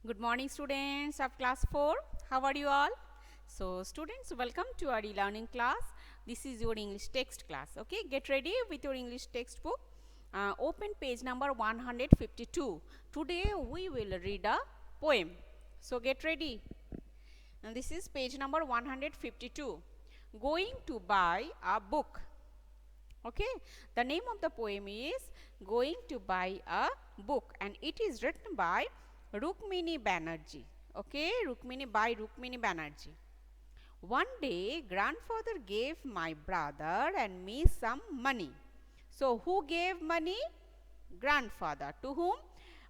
Good morning students of class 4. How are you all? So students, welcome to our e-learning class. This is your English text class. Okay, get ready with your English textbook. Open page number 152. Today we will read a poem. So get ready. And this is page number 152. Going to buy a book. Okay, the name of the poem is Going to Buy a Book, and it is written by Rukmini Banerjee. Okay, Rukmini Banerjee. One day, grandfather gave my brother and me some money. So, who gave money? Grandfather. To whom?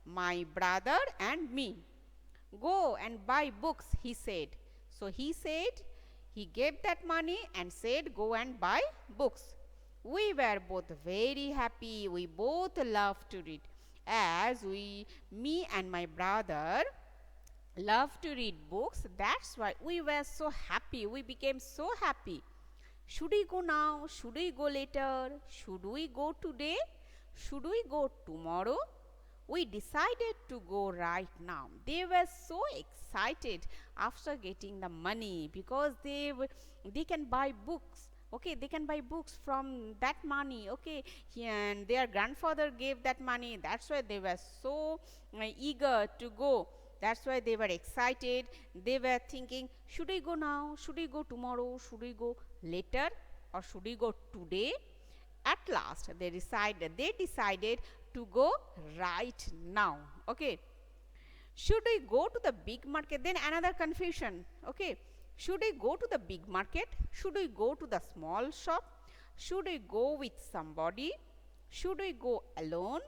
My brother and me. Go and buy books, he said. So, he gave that money and said, go and buy books. We were both very happy. We both loved to read. Me and my brother love to read books. That's why we were so happy. We became so happy. Should we go now? Should we go later? Should we go today? Should we go tomorrow? We decided to go right now. They were so excited after getting the money because they can buy books. Okay, they can buy books from that money. Okay, and their grandfather gave that money. That's why they were so eager to go. That's why they were excited. They were thinking, should we go now? Should we go tomorrow? Should we go later? Or should we go today? At last, they decided to go right now. Okay. Should we go to the big market? Then another confusion. Okay. Should we go to the big market? Should we go to the small shop? Should we go with somebody? Should we go alone?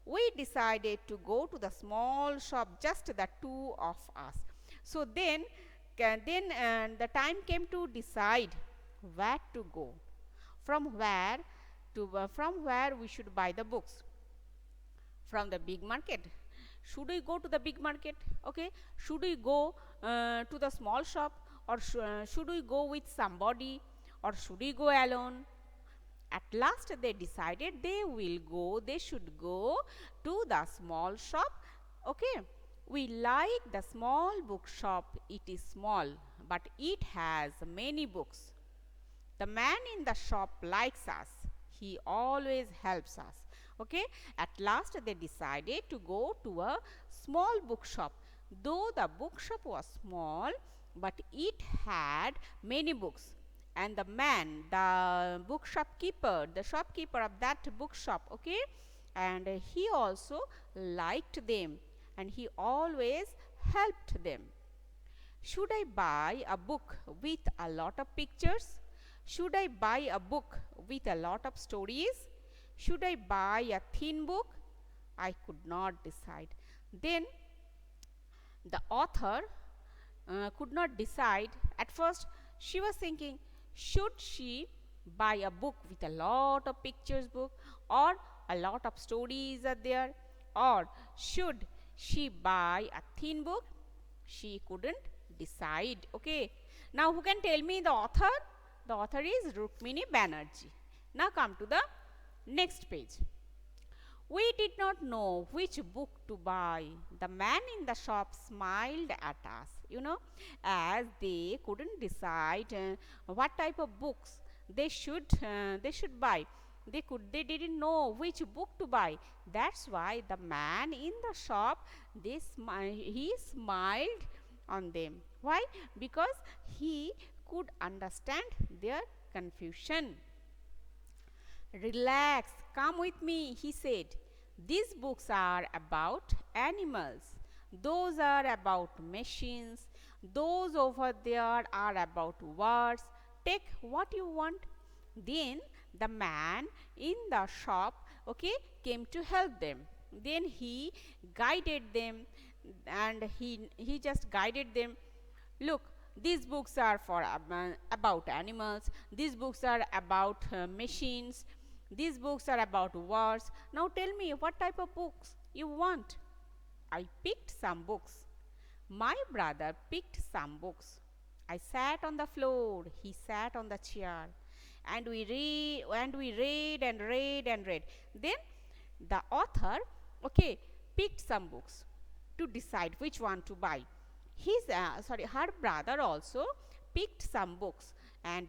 We decided to go to the small shop, just the two of us. So then the time came to decide where to go, from where we should buy the books. From the big market. Should we go to the big market? Okay. Should we go to the small shop, or should we go with somebody, or should we go alone? At last they decided they should go to the small shop. Okay. We like the small bookshop. It is small, but it has many books. The man in the shop likes us. He always helps us. Okay. At last they decided to go to a small bookshop. Though the bookshop was small, but it had many books. And the man, the the shopkeeper of that bookshop, okay, and he also liked them, and he always helped them. Should I buy a book with a lot of pictures? Should I buy a book with a lot of stories? Should I buy a thin book? I could not decide. Then the author could not decide. At first, she was thinking, should she buy a book with a lot of pictures book, or a lot of stories are there, or should she buy a thin book? She couldn't decide. Okay. Now, who can tell me the author? The author is Rukmini Banerjee. Now, come to the next page. We did not know which book to buy. The man in the shop smiled at us, as they couldn't decide what type of books they should buy. They didn't know which book to buy. That's why the man in the shop, he smiled on them. Why? Because he could understand their confusion. Relax, come with me, he said. These books are about animals. Those are about machines. Those over there are about words. Take what you want. Then the man in the shop, okay, came to help them. Then he guided them, and he just guided them. Look, these books are for about animals. These books are about machines. These books are about words. Now tell me what type of books you want. I picked some books. My brother picked some books. I sat on the floor. He sat on the chair. And we read and read and read. Then the author, okay, picked some books. to decide which one to buy. Her brother also picked some books, and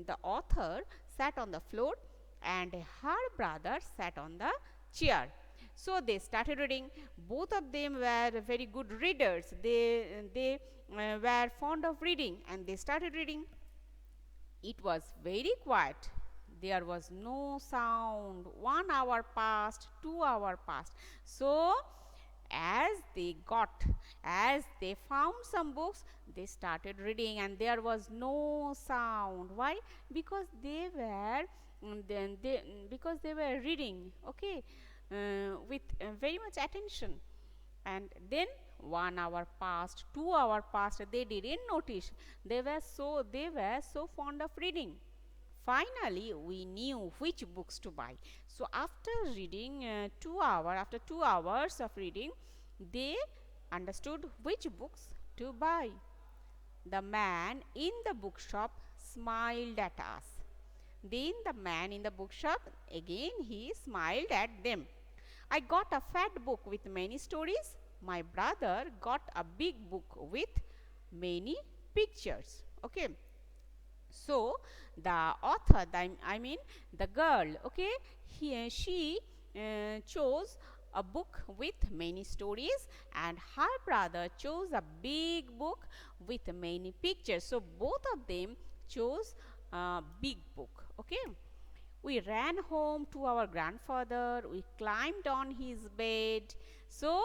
the author sat on the floor and her brother sat on the chair. So they started reading. Both of them were very good readers. They were fond of reading, and they started reading. It was very quiet. There was no sound. 1 hour passed, 2 hour passed. So as they found some books, they started reading, and there was no sound. Why? Because they were because they were reading, okay, with very much attention. And then 1 hour passed, 2 hour passed, they didn't notice. They were so fond of reading. Finally we knew which books to buy. So after reading after 2 hours of reading, they understood which books to buy. The man in the bookshop smiled at us. Then the man in the bookshop, again he smiled at them. I got a fat book with many stories. My brother got a big book with many pictures. Okay. So the author, the girl, okay, she chose a book with many stories, and her brother chose a big book with many pictures. So both of them chose a big book. Okay. We ran home to our grandfather. We climbed on his bed. So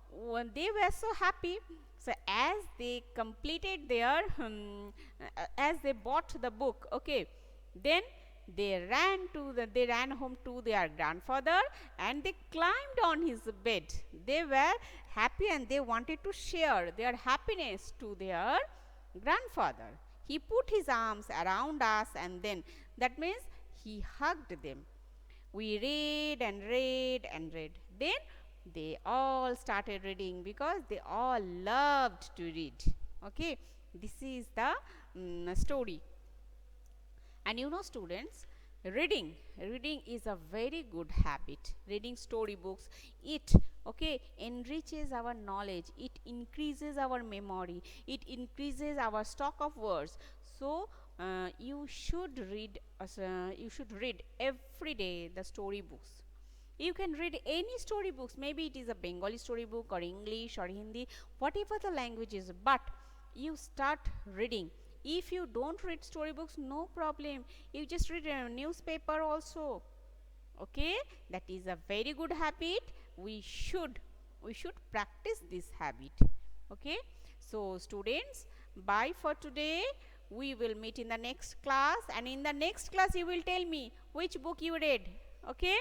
when they were so happy. So as they completed their as they bought the book, okay, then they ran home to their grandfather, and they climbed on his bed. They were happy, and they wanted to share their happiness to their grandfather. He put his arms around us, and then that means he hugged them. We read and read and read. Then they all started reading because they all loved to read. Okay, this is the story. And you know, students, reading is a very good habit. Reading storybooks, it, okay, enriches our knowledge, it increases our memory, it increases our stock of words. So you should read every day the storybooks. You can read any storybooks. Maybe it is a Bengali storybook or English or Hindi, whatever the language is, but you start reading. If you don't read storybooks, no problem. You just read a newspaper also. Okay, that is a very good habit. We should practice this habit. Okay, so students, bye for today. We will meet in the next class, and in the next class you will tell me which book you read. Okay,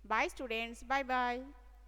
bye students, bye bye.